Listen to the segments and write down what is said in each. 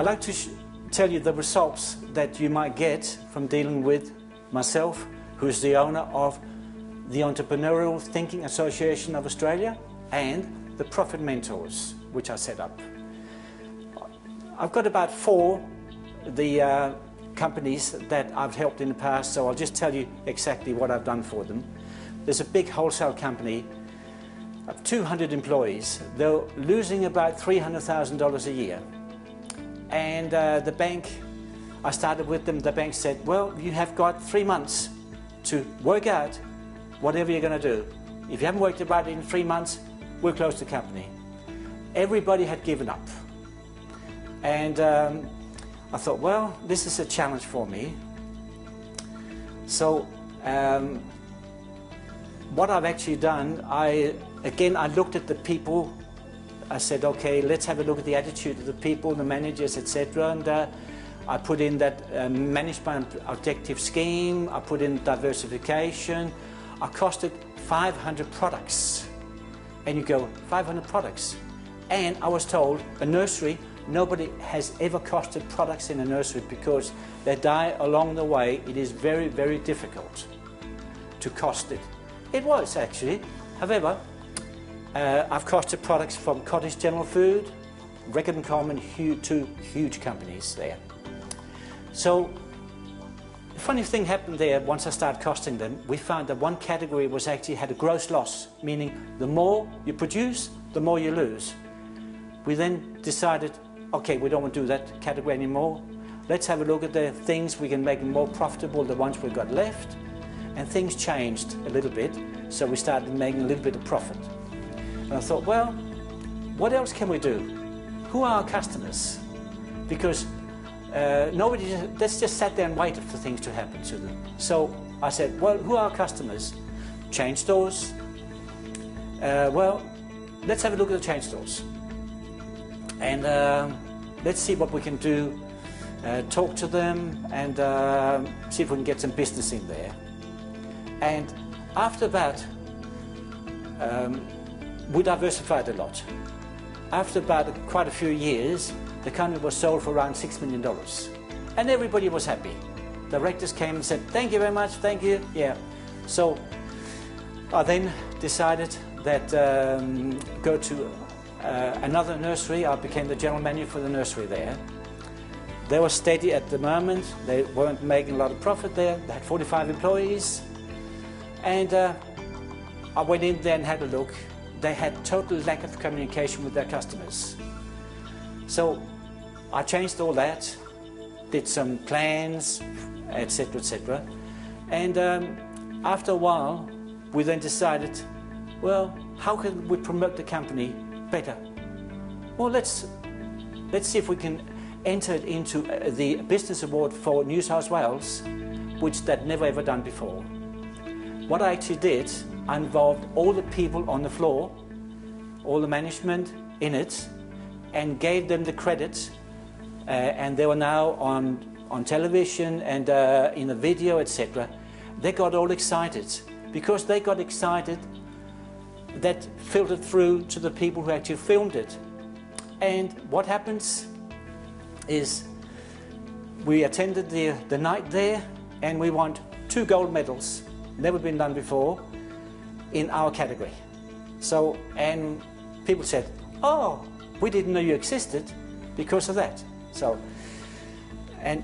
I'd like to tell you the results that you might get from dealing with myself, who is the owner of the Entrepreneurial Thinking Association of Australia and the Profit Mentors, which I set up. I've got about 4 companies that I've helped in the past, so I'll just tell you exactly what I've done for them. There's a big wholesale company of 200 employees. They're losing about $300,000 a year. And the bank, I started with them, the bank said, well, you have got 3 months to work out whatever you're going to do. If you haven't worked about it in 3 months, we'll close the company. Everybody had given up. And I thought, well, this is a challenge for me. So what I've actually done, I looked at the people. I said, okay, let's have a look at the attitude of the people, the managers, etc. And I put in that management objective scheme. I put in diversification. I costed 500 products. And you go, 500 products? And I was told, a nursery, nobody has ever costed products in a nursery because they die along the way. It is very, very difficult to cost it. It was actually. However, I've costed products from Cottage General Food, Reckitt & Coleman, 2 huge companies there. So, a funny thing happened there once I started costing them. We found that one category was actually had a gross loss, meaning the more you produce, the more you lose. We then decided, okay, we don't want to do that category anymore. Let's have a look at the things we can make more profitable, the ones we've got left. And things changed a little bit, so we started making a little bit of profit. And I thought, well, what else can we do? Who are our customers? Because let's just sit there and wait for things to happen to them. So I said, well, who are our customers? Chain stores. Well, let's have a look at the chain stores. And let's see what we can do, talk to them and see if we can get some business in there. And after that, we diversified a lot. After about quite a few years, the company was sold for around $6 million. And everybody was happy. Directors came and said, thank you very much, thank you. Yeah. So I then decided that go to another nursery. I became the general manager for the nursery there. They were steady at the moment. They weren't making a lot of profit there. They had 45 employees. And I went in there and had a look. They had total lack of communication with their customers. So I changed all that, did some plans, etc., etc. And after a while, we then decided, well, how can we promote the company better? Well, let's see if we can enter it into the Business Award for New South Wales, which they'd never ever done before. What I actually did, I involved all the people on the floor, all the management in it, and gave them the credit. And they were now on television and in a video, etc. They got all excited. Because they got excited, that filtered through to the people who actually filmed it. And what happens is we attended the night there and we won 2 gold medals, never been done before, in our category. So, and people said, oh, we didn't know you existed because of that. So, and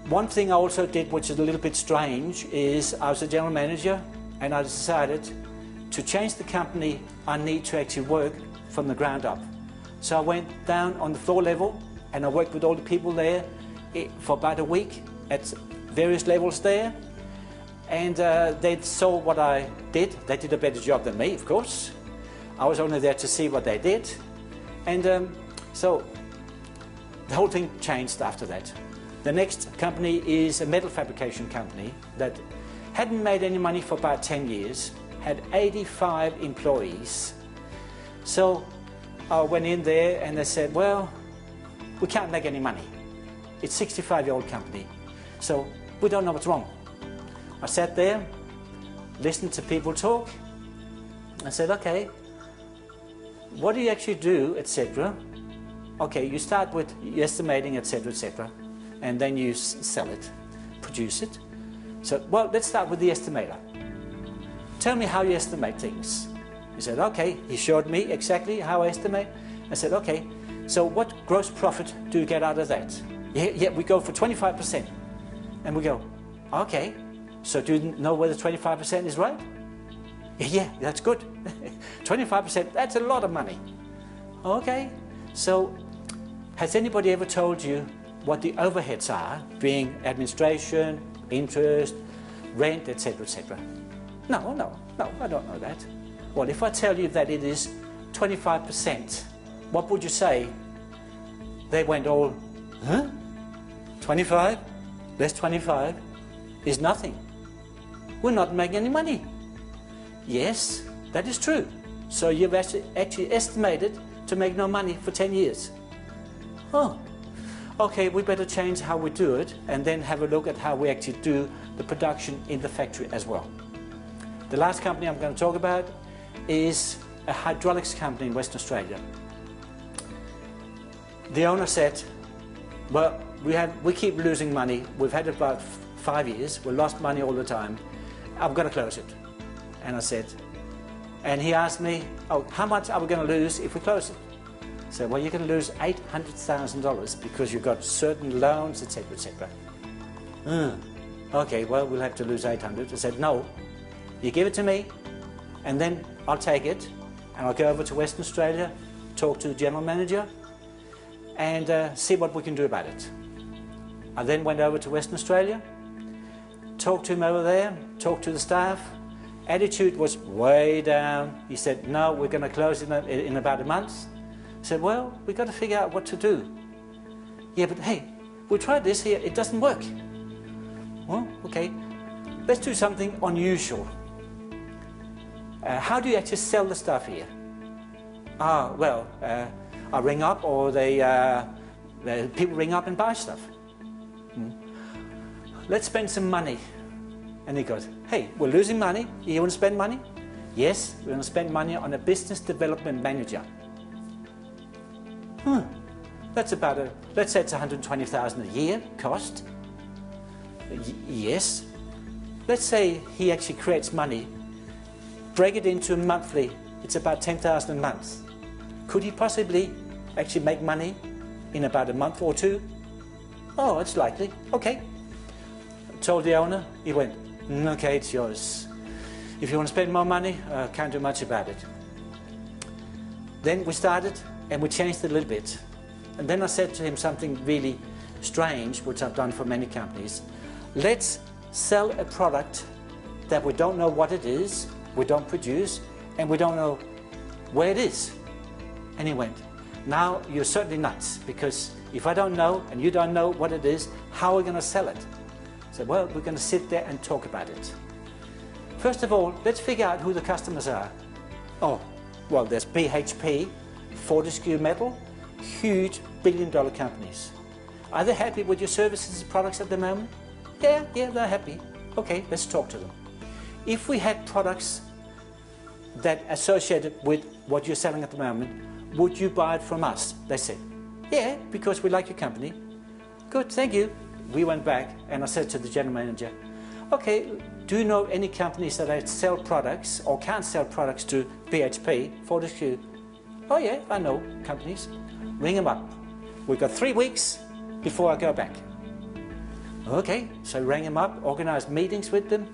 one thing I also did, which is a little bit strange, is I was a general manager and I decided to change the company, I need to actually work from the ground up. So I went down on the floor level and I worked with all the people there for about a week at various levels there. And they saw what I did. They did a better job than me, of course. I was only there to see what they did. And so the whole thing changed after that. The next company is a metal fabrication company that hadn't made any money for about 10 years, had 85 employees. So I went in there and they said, well, we can't make any money. It's a 65-year-old company, so we don't know what's wrong. I sat there, listened to people talk. I said, okay, what do you actually do, etc.? okay, you start with estimating, etc., and then you sell it, produce it. So, well, let's start with the estimator. Tell me how you estimate things. He said, okay. He showed me exactly how I estimate. I said, okay, so what gross profit do you get out of that? Yeah, we go for 25%. And we go, okay, so do you know whether 25% is right? Yeah, that's good. 25%, that's a lot of money. Okay, so has anybody ever told you what the overheads are, being administration, interest, rent, etc.? No, I don't know that. Well, if I tell you that it is 25%, what would you say? They went all, huh? 25? Less 25 is nothing. We're not making any money. Yes, that is true. So you've actually estimated to make no money for 10 years. Oh, okay, we better change how we do it and then have a look at how we actually do the production in the factory as well. The last company I'm going to talk about is a hydraulics company in Western Australia. The owner said, well, we keep losing money. We've had it about 5 years. We lost money all the time. I'm going to close it. And I said, and he asked me, oh, how much are we going to lose if we close it? I said, well, you're going to lose $800,000 because you've got certain loans, etc. Okay, well, we'll have to lose 800. I said, no, you give it to me, and then I'll take it, and I'll go over to Western Australia, talk to the general manager, and see what we can do about it. I then went over to Western Australia, talked to him over there, talked to the staff. Attitude was way down. He said, no, we're going to close it in about a month. I said, well, we've got to figure out what to do. Yeah, but hey, we tried this here, it doesn't work. Well, okay, let's do something unusual. How do you actually sell the stuff here? Well, I ring up, or people ring up and buy stuff. Let's spend some money. And he goes, hey, we're losing money. You want to spend money? Yes, we're going to spend money on a business development manager. That's about let's say it's $120,000 a year cost. Yes. Let's say he actually creates money. Break it into monthly. It's about $10,000 a month. Could he possibly actually make money in about a month or two? Oh, it's likely. Okay. I told the owner. He went, okay, it's yours. If you want to spend more money, can't do much about it. Then we started and we changed it a little bit. And then I said to him something really strange, which I've done for many companies. Let's sell a product that we don't know what it is, we don't produce, and we don't know where it is. And he went, now you're certainly nuts, because if I don't know and you don't know what it is, how are we going to sell it? I said, well, we're going to sit there and talk about it. First of all, let's figure out who the customers are. Oh, well, there's BHP, Fortescue Metal, huge billion-dollar companies. Are they happy with your services and products at the moment? Yeah, they're happy. Okay, let's talk to them. If we had products that associated with what you're selling at the moment, would you buy it from us? They said, yeah, because we like your company. Good, thank you. We went back and I said to the general manager, okay, do you know any companies that sell products or can't sell products to BHP, Fortescue? Oh yeah, I know companies. Ring them up. We've got 3 weeks before I go back. Okay, so I rang them up, organized meetings with them,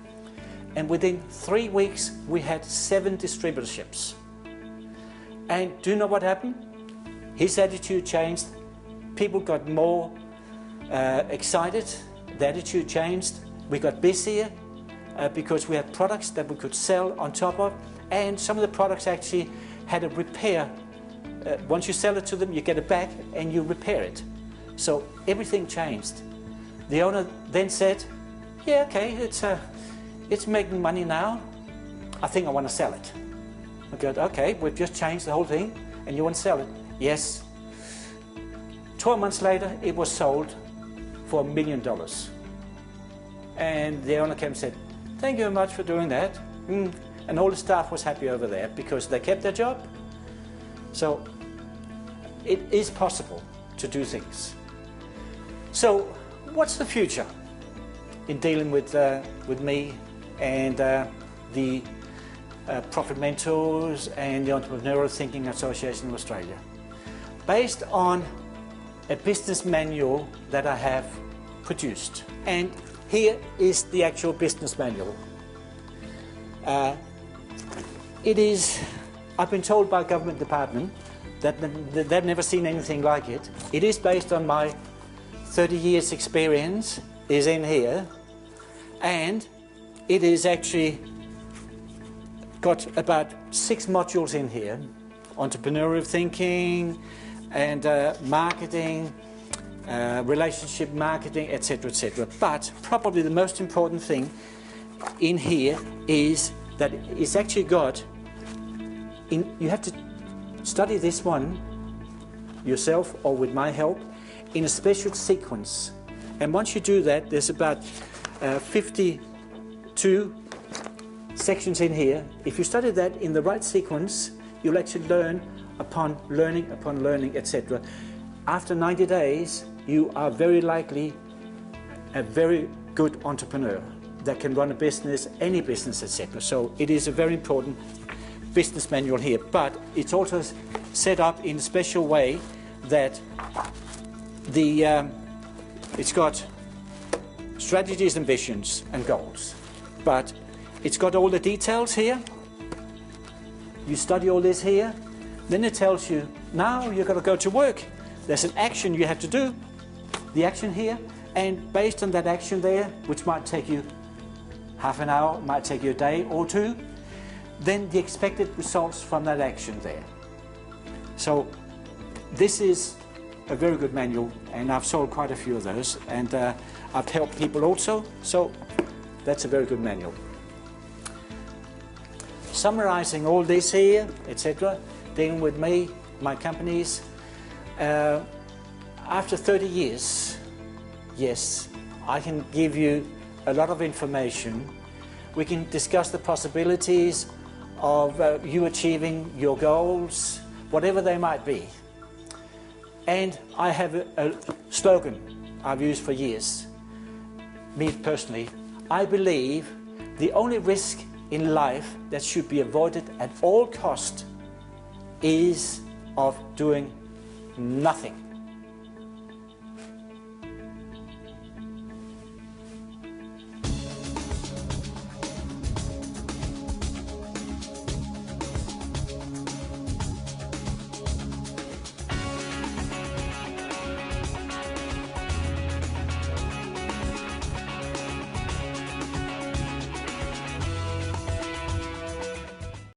and within 3 weeks we had 7 distributorships. And do you know what happened? His attitude changed. People got more excited. The attitude changed. We got busier because we had products that we could sell on top of, and some of the products actually had a repair. Once you sell it to them, you get it back and you repair it. So everything changed. The owner then said, yeah, okay, it's making money now. I think I want to sell it. I go, okay, we've just changed the whole thing and you want to sell it? Yes. 12 months later, it was sold for $1 million. And the owner came and said, thank you very much for doing that. And all the staff was happy over there because they kept their job. So it is possible to do things. So what's the future in dealing with me and the Profit Mentors and the Entrepreneurial Thinking Association of Australia? Based on a business manual that I have produced. And here is the actual business manual. I've been told by a government department that they've never seen anything like it. It is based on my 30 years experience, is in here, and it is actually got about 6 modules in here: entrepreneurial thinking and marketing, relationship marketing, etc., etc. But probably the most important thing in here is that it's actually got, you have to study this one yourself or with my help in a special sequence. And once you do that, there's about 52 sections in here. If you study that in the right sequence, you'll actually learn upon learning, etc. After 90 days, you are very likely a very good entrepreneur that can run a business, any business, etc. So it is a very important business manual here, but it's also set up in a special way that it's got strategies and visions and goals, but it's got all the details here. You study all this here, then it tells you, now you've got to go to work. There's an action you have to do, the action here, and based on that action there, which might take you half an hour, might take you a day or two, then the expected results from that action there. So this is a very good manual, and I've sold quite a few of those, and I've helped people also, so that's a very good manual. Summarizing all this here, etc., dealing with me, my companies, after 30 years, yes, I can give you a lot of information. We can discuss the possibilities of you achieving your goals, whatever they might be. And I have a slogan I've used for years. Me personally, I believe the only risk in life that should be avoided at all cost is of doing nothing.